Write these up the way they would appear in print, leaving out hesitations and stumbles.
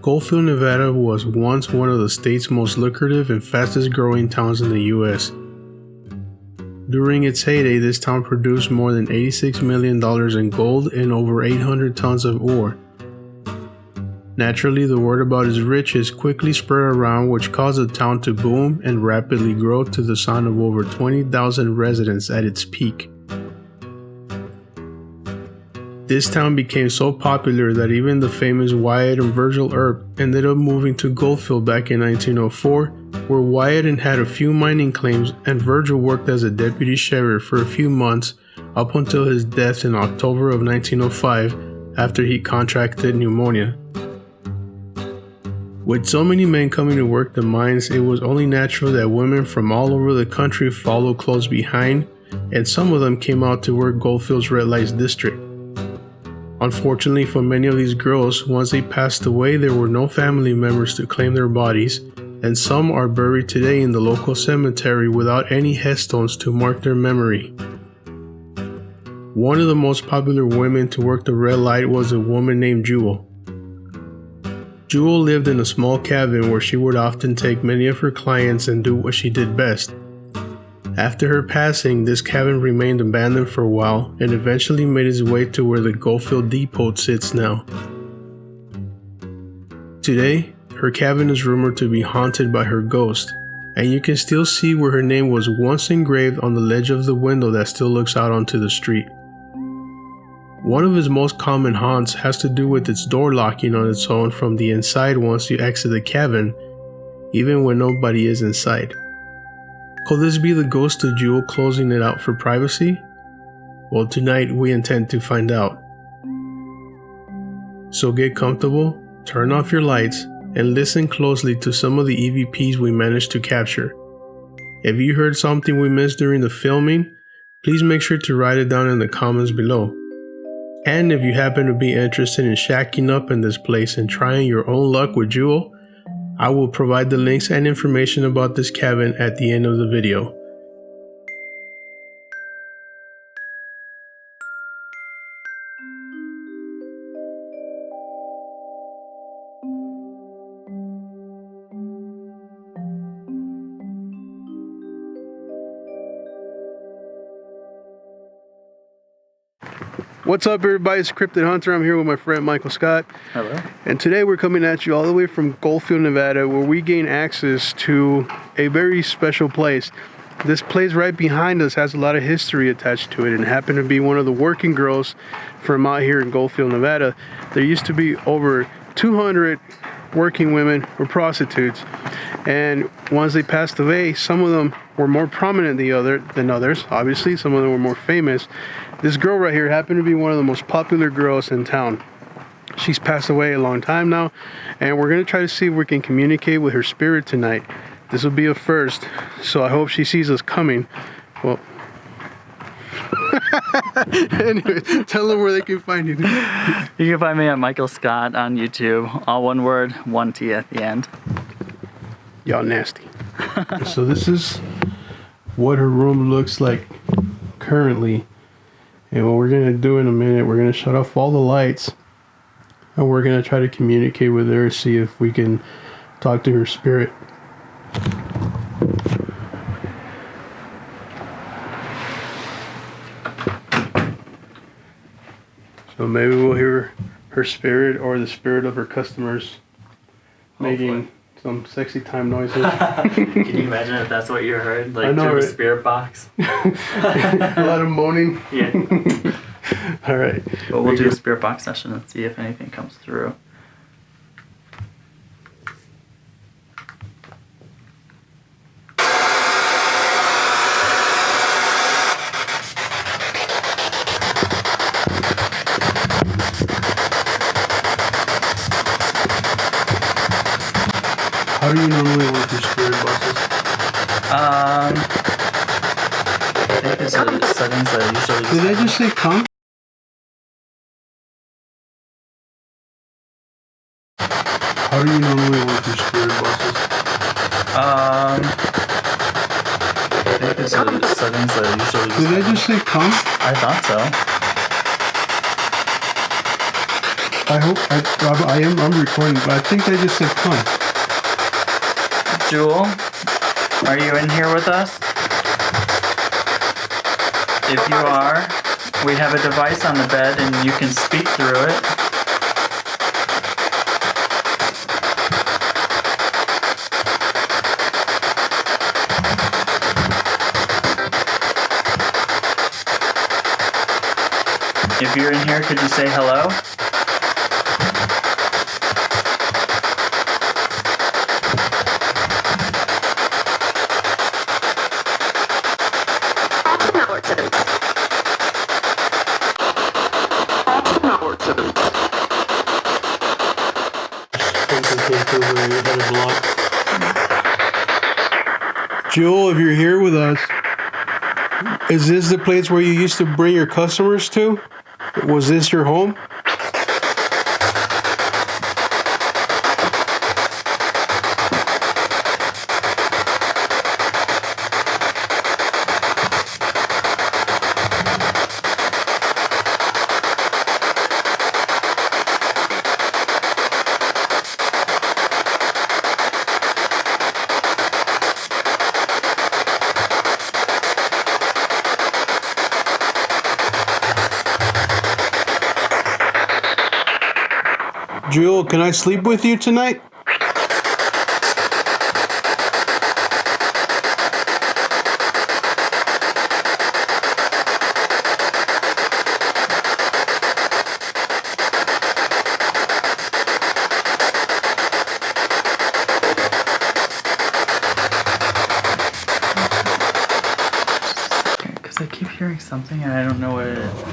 Goldfield, Nevada was once one of the state's most lucrative and fastest growing towns in the US. During its heyday, this town produced more than $86 million in gold and over 800 tons of ore. Naturally, the word about its riches quickly spread around, which caused the town to boom and rapidly grow to the sound of over 20,000 residents at its peak. This town became so popular that even the famous Wyatt and Virgil Earp ended up moving to Goldfield back in 1904, where Wyatt had a few mining claims and Virgil worked as a deputy sheriff for a few months up until his death in October of 1905 after he contracted pneumonia. With so many men coming to work the mines, it was only natural that women from all over the country followed close behind, and some of them came out to work Goldfield's red light district. Unfortunately for many of these girls, once they passed away, there were no family members to claim their bodies, and some are buried today in the local cemetery without any headstones to mark their memory. One of the most popular women to work the red light was a woman named Jewel. Jewel lived in a small cabin where she would often take many of her clients and do what she did best. After her passing, this cabin remained abandoned for a while and eventually made its way to where the Goldfield Depot sits now. Today, her cabin is rumored to be haunted by her ghost, and you can still see where her name was once engraved on the ledge of the window that still looks out onto the street. One of its most common haunts has to do with its door locking on its own from the inside once you exit the cabin, even when nobody is inside. Could this be the ghost of Jewel closing it out for privacy? Well, tonight we intend to find out. So get comfortable, turn off your lights, and listen closely to some of the EVPs we managed to capture. If you heard something we missed during the filming, please make sure to write it down in the comments below. And if you happen to be interested in shacking up in this place and trying your own luck with Jewel, I will provide the links and information about this cabin at the end of the video. What's up, everybody? It's Cryptid Hunter. I'm here with my friend Michael Scot. Hello. And today we're coming at you all the way from Goldfield, Nevada, where we gain access to a very special place. This place right behind us has a lot of history attached to it and happened to be one of the working girls from out here in Goldfield, Nevada. There used to be over 200 working women or prostitutes, and once they passed away, some of them were more prominent than others. Obviously, some of them were more famous. This girl right here happened to be one of the most popular girls in town. She's passed away a long time now, and we're going to try to see if we can communicate with her spirit tonight. This will be a first, so I hope she sees us coming. Well, anyway, tell them where they can find you. You can find me at Michael Scot on YouTube. All one word, one T at the end. Y'all nasty. So this is what her room looks like currently. And what we're going to do in a minute, we're going to shut off all the lights. And we're going to try to communicate with her, see if we can talk to her spirit. So maybe we'll hear her spirit or the spirit of her customers making some sexy time noises. Can you imagine if that's what you heard? Like, I know, through right? the spirit box? A lot of moaning. Yeah. All right. But we'll do a spirit box session and see if anything comes through. How do you normally work your spirit boxes? I think there's a settings that usually... Did I just say come? How do you normally work your spirit boxes? I think there's a settings that usually... Did I just say come? I thought so. I'm recording, but I think I just said cunt. Jewel, are you in here with us? If you are, we have a device on the bed and you can speak through it. If you're in here, could you say hello? Jewel, if you're here with us, is this the place where you used to bring your customers to? Was this your home? Jewel, can I sleep with you tonight? Because I keep hearing something and I don't know what it is.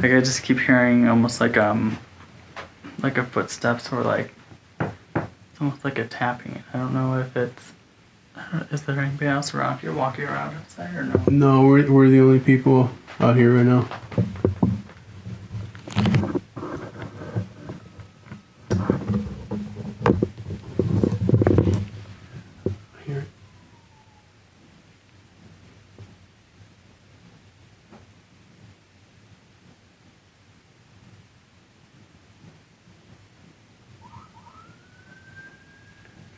Like I just keep hearing almost like a footsteps or like it's almost like a tapping. I don't know if it's. Is there anybody else around here walking around outside or no? No, we're the only people out here right now. Here.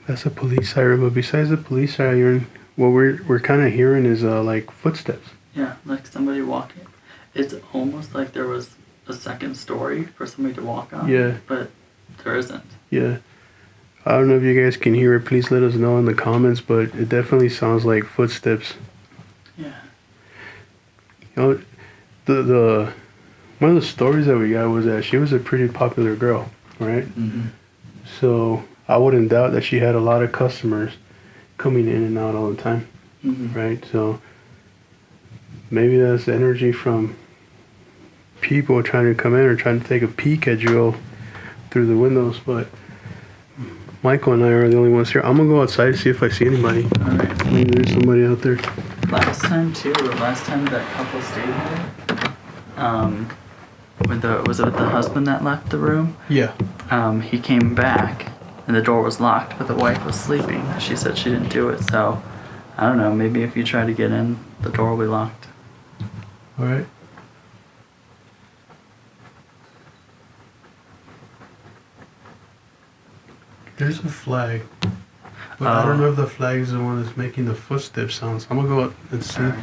That's a police siren, but besides the police siren, what we're kind of hearing is like footsteps. Yeah, like somebody walking. It's almost like there was a second story for somebody to walk on. Yeah. But there isn't. Yeah. I don't know if you guys can hear it. Please let us know in the comments, but it definitely sounds like footsteps. Yeah. You know, the one of the stories that we got was that she was a pretty popular girl, right? Mm-hmm. So I wouldn't doubt that she had a lot of customers coming in and out all the time, Mm-hmm. right? So maybe that's energy from people trying to come in or trying to take a peek at Joe through the windows. But Michael and I are the only ones here. I'm gonna go outside to see if I see anybody. All right. Maybe there's somebody out there. Last time that couple stayed here, was it with the husband that left the room? Yeah. He came back and the door was locked, but the wife was sleeping. She said she didn't do it, so I don't know. Maybe if you try to get in, the door will be locked. All right. There's a flag, but I don't know if the flag is the one that's making the footstep sounds. I'm gonna go out and see. All right.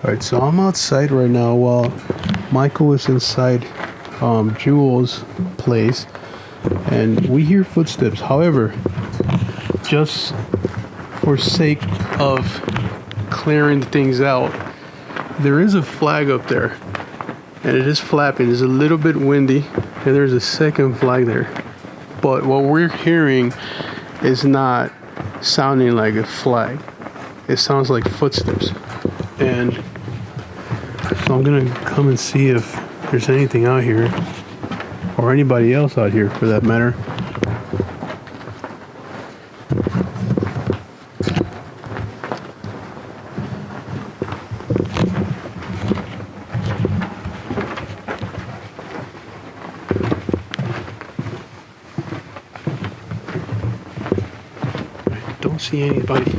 All right, so I'm outside right now while Michael is inside Jewel's place, and we hear footsteps. However, just for sake of clearing things out, there is a flag up there, and it is flapping. It's a little bit windy, and there's a second flag there. But what we're hearing is not sounding like a flag. It sounds like footsteps. And so I'm gonna come and see if there's anything out here, or anybody else out here for that matter. see anybody.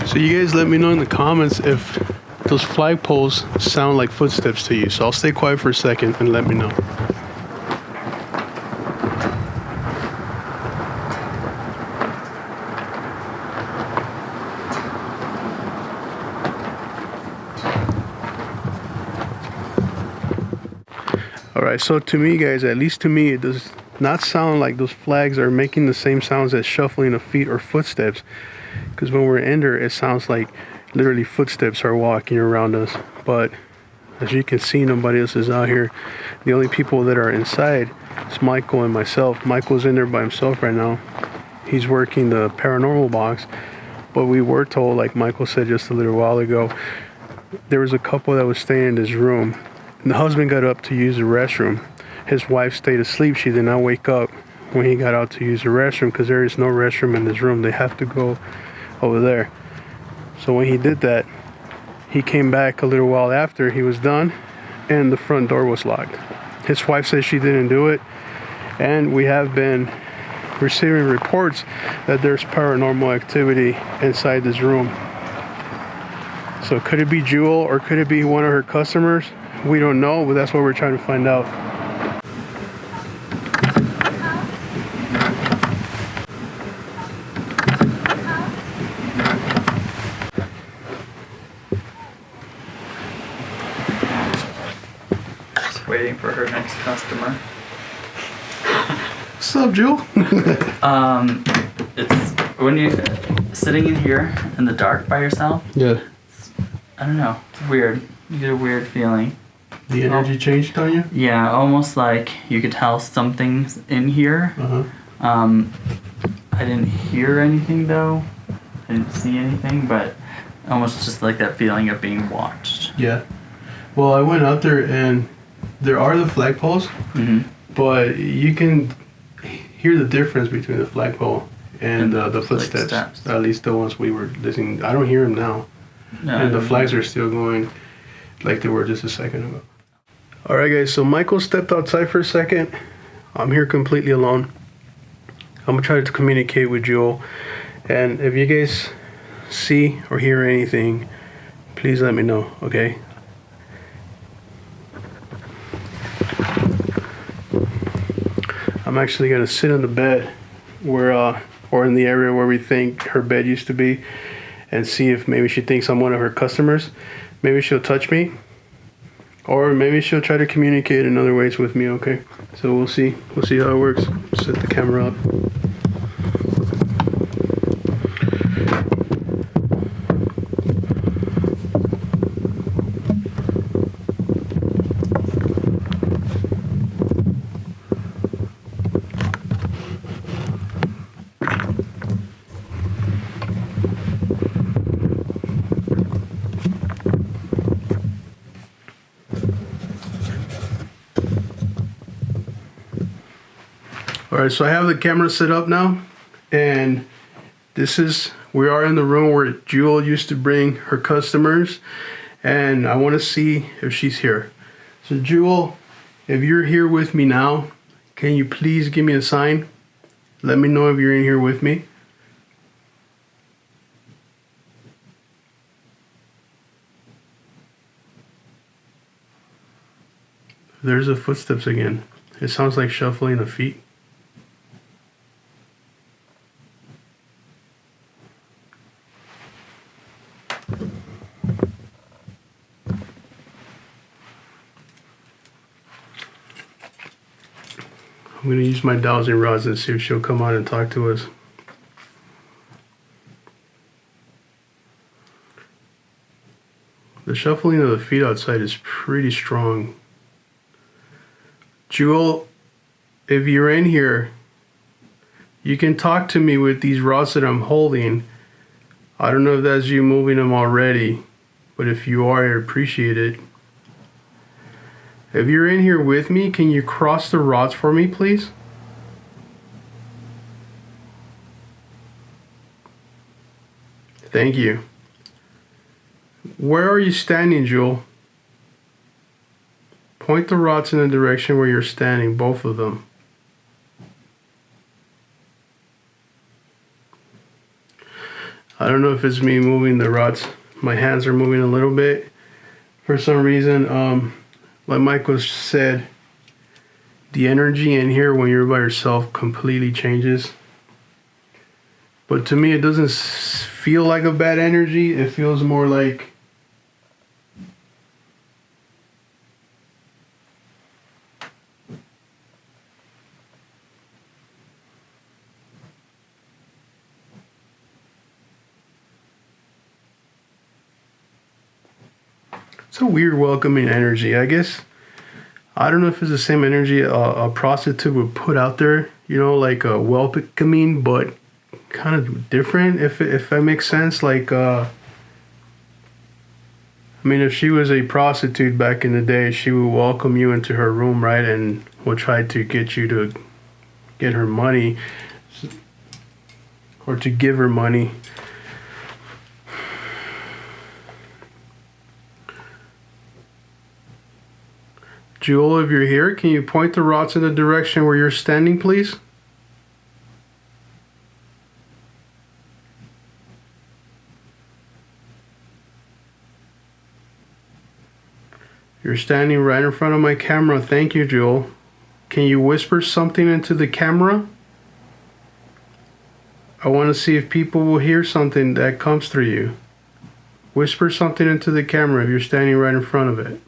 So you guys let me know in the comments if those flagpoles sound like footsteps to you. So I'll stay quiet for a second and let me know. Alright, so to me guys, at least to me, it does not sound like those flags are making the same sounds as shuffling of feet or footsteps. Because when we're in there, it sounds like literally footsteps are walking around us. But as you can see, nobody else is out here. The only people that are inside is Michael and myself. Michael's in there by himself right now. He's working the paranormal box. But we were told, like Michael said just a little while ago, there was a couple that was staying in this room. And the husband got up to use the restroom. His wife stayed asleep. She did not wake up when he got out to use the restroom because there is no restroom in this room. They have to go over there. So when he did that, he came back a little while after he was done and the front door was locked. His wife says she didn't do it, and we have been receiving reports that there's paranormal activity inside this room. So could it be Jewel or could it be one of her customers? We don't know, but that's what we're trying to find out. Waiting for her next customer. What's up, Jewel? It's when you're sitting in here in the dark by yourself. Yeah. I don't know. It's weird. You get a weird feeling. The energy changed on you? Yeah, almost like you could tell something's in here. I didn't hear anything though. I didn't see anything, but almost just like that feeling of being watched. Yeah. Well, I went out there and there are the flagpoles, but you can hear the difference between the flagpole and the footsteps. Like at least the ones we were listening. I don't hear them now. No, and the flags are still going like they were just a second ago. Alright guys, so Michael stepped outside for a second. I'm here completely alone. I'm going to try to communicate with Jewel. And if you guys see or hear anything, please let me know, okay? I'm actually going to sit on the bed where, or in the area where we think her bed used to be, and see if maybe she thinks I'm one of her customers. Maybe she'll touch me, or maybe she'll try to communicate in other ways with me, okay? So we'll see. We'll see how it works. Set the camera up. Alright, so I have the camera set up now, and we are in the room where Jewel used to bring her customers, and I want to see if she's here. So Jewel, if you're here with me now, can you please give me a sign? Let me know if you're in here with me. There's the footsteps again. It sounds like shuffling of feet. I'm going to use my dowsing rods and see if she'll come out and talk to us. The shuffling of the feet outside is pretty strong. Jewel, if you're in here, you can talk to me with these rods that I'm holding. I don't know if that's you moving them already, but if you are, I appreciate it. If you're in here with me, can you cross the rods for me, please? Thank you. Where are you standing, Jewel? Point the rods in the direction where you're standing, both of them. I don't know if it's me moving the rods. My hands are moving a little bit. For some reason, like Michael said, the energy in here when you're by yourself completely changes. But to me, it doesn't feel like a bad energy. It feels more like it's a weird welcoming energy. I guess I don't know if it's the same energy a prostitute would put out there, you know, like a welcoming, but kind of different, if that makes sense. Like, I mean, if she was a prostitute back in the day, she would welcome you into her room, right, and would try to get you to get her money or to give her money. Jewel, if you're here, can you point the rods in the direction where you're standing, please? You're standing right in front of my camera. Thank you, Jewel. Can you whisper something into the camera? I want to see if people will hear something that comes through you. Whisper something into the camera if you're standing right in front of it.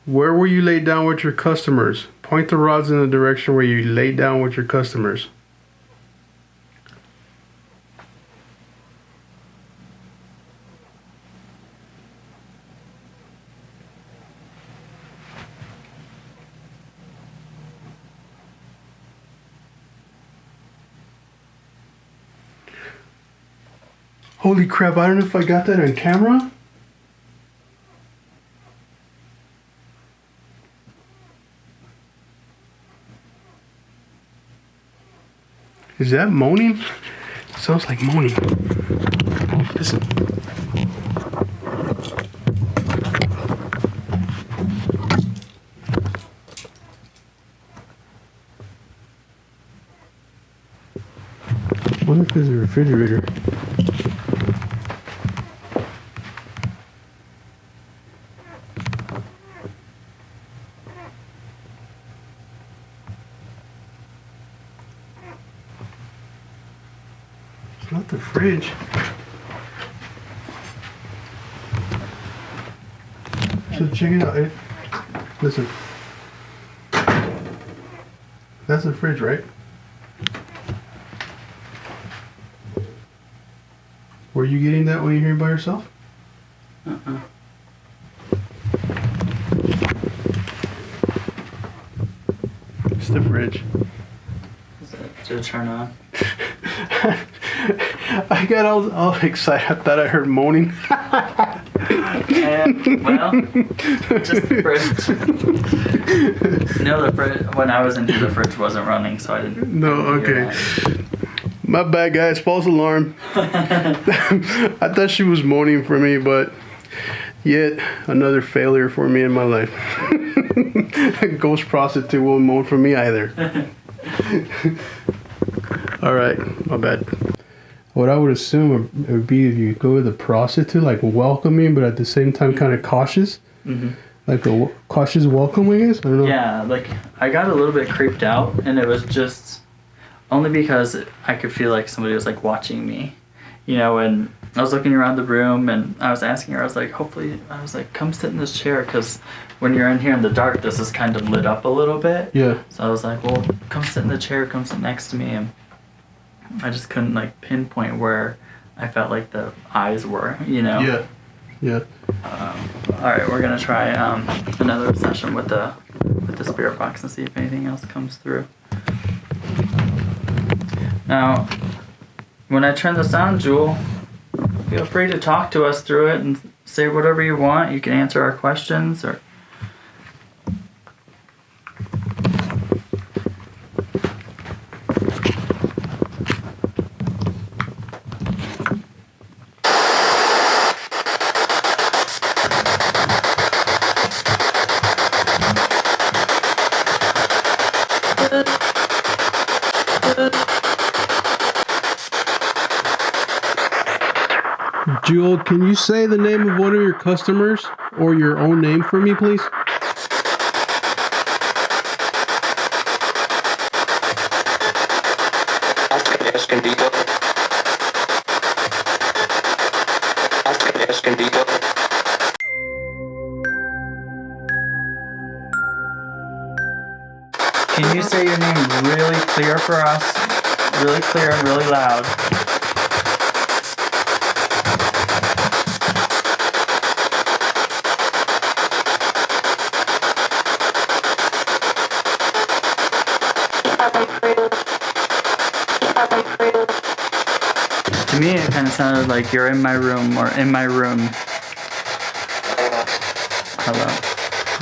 Where will you lay down with your customers? Point the rods in the direction where you lay down with your customers. Holy crap, I don't know if I got that on camera. Is that moaning? Sounds like moaning. Listen. I wonder if it's a refrigerator. Not the fridge. So check it out. Listen. That's the fridge, right? Were you getting that when you're here by yourself? Uh-uh. It's the fridge. Did it turn on? I got all excited. I thought I heard moaning. Well, just the fridge. No, the fridge. When I was in here, the fridge wasn't running, so I didn't. No, okay. My bad, guys. False alarm. I thought she was moaning for me, but yet another failure for me in my life. A ghost prostitute won't moan for me either. All right, my bad. What I would assume it would be if you go with a prostitute, like welcoming, but at the same time kind of cautious. Mm-hmm. Like a cautious welcome, I guess? I don't know. Yeah, like I got a little bit creeped out, and it was just only because I could feel like somebody was like watching me. You know, and I was looking around the room, and I was asking her, I was like, hopefully, I was like, come sit in this chair, because when you're in here in the dark, this is kind of lit up a little bit. Yeah. So I was like, well, come sit in the chair, come sit next to me, and I just couldn't like pinpoint where I felt like the eyes were, you know. Yeah. Yeah. All right, we're gonna try another session with the spirit box and see if anything else comes through. Now, when I turn this on, Jewel, feel free to talk to us through it and say whatever you want. You can answer our questions or. Jewel, can you say the name of one of your customers or your own name for me, please? Can you say your name really clear for us? Really clear and really loud. To me, it kind of sounded like you're in my room or in my room. Hello.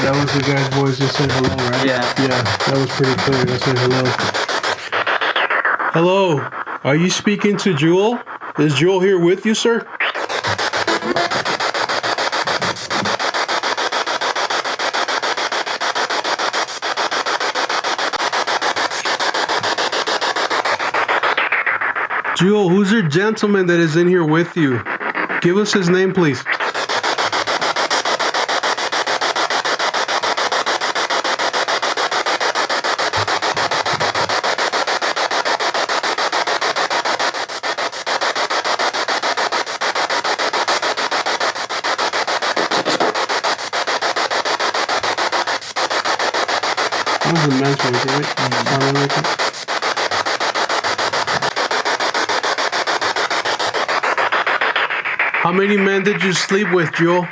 That was the guy's voice that said hello, right? Yeah. Yeah, that was pretty clear. That said hello. Hello. Are you speaking to Jewel? Is Jewel here with you, sir? Jewel, who's your gentleman that is in here with you? Give us his name, please. That was a men's voice, right? Sounded like it. How many men did you sleep with, Jewel?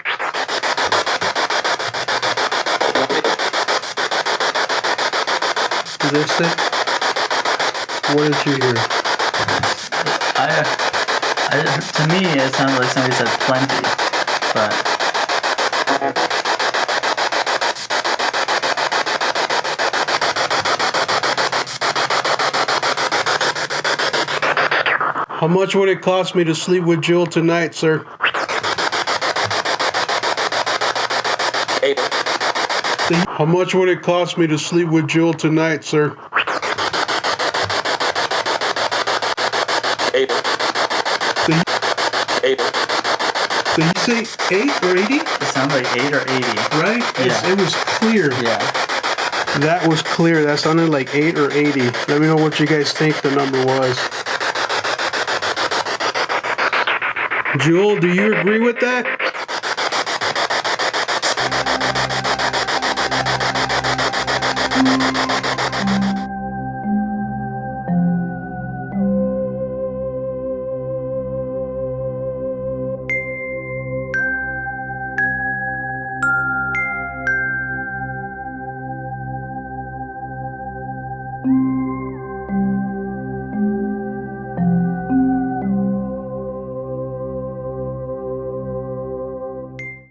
Is this it? What did you hear? To me, it sounded like somebody said plenty, but How much would it cost me to sleep with Jewel tonight, sir? How much would it cost me to sleep with Jewel tonight, sir? Did he say 8 or 80? it sounded like 8 or 80. Right? Yeah. It was clear. Yeah. That was clear. That sounded like 8 or 80. Let me know what you guys think the number was. Jewel, do you agree with that?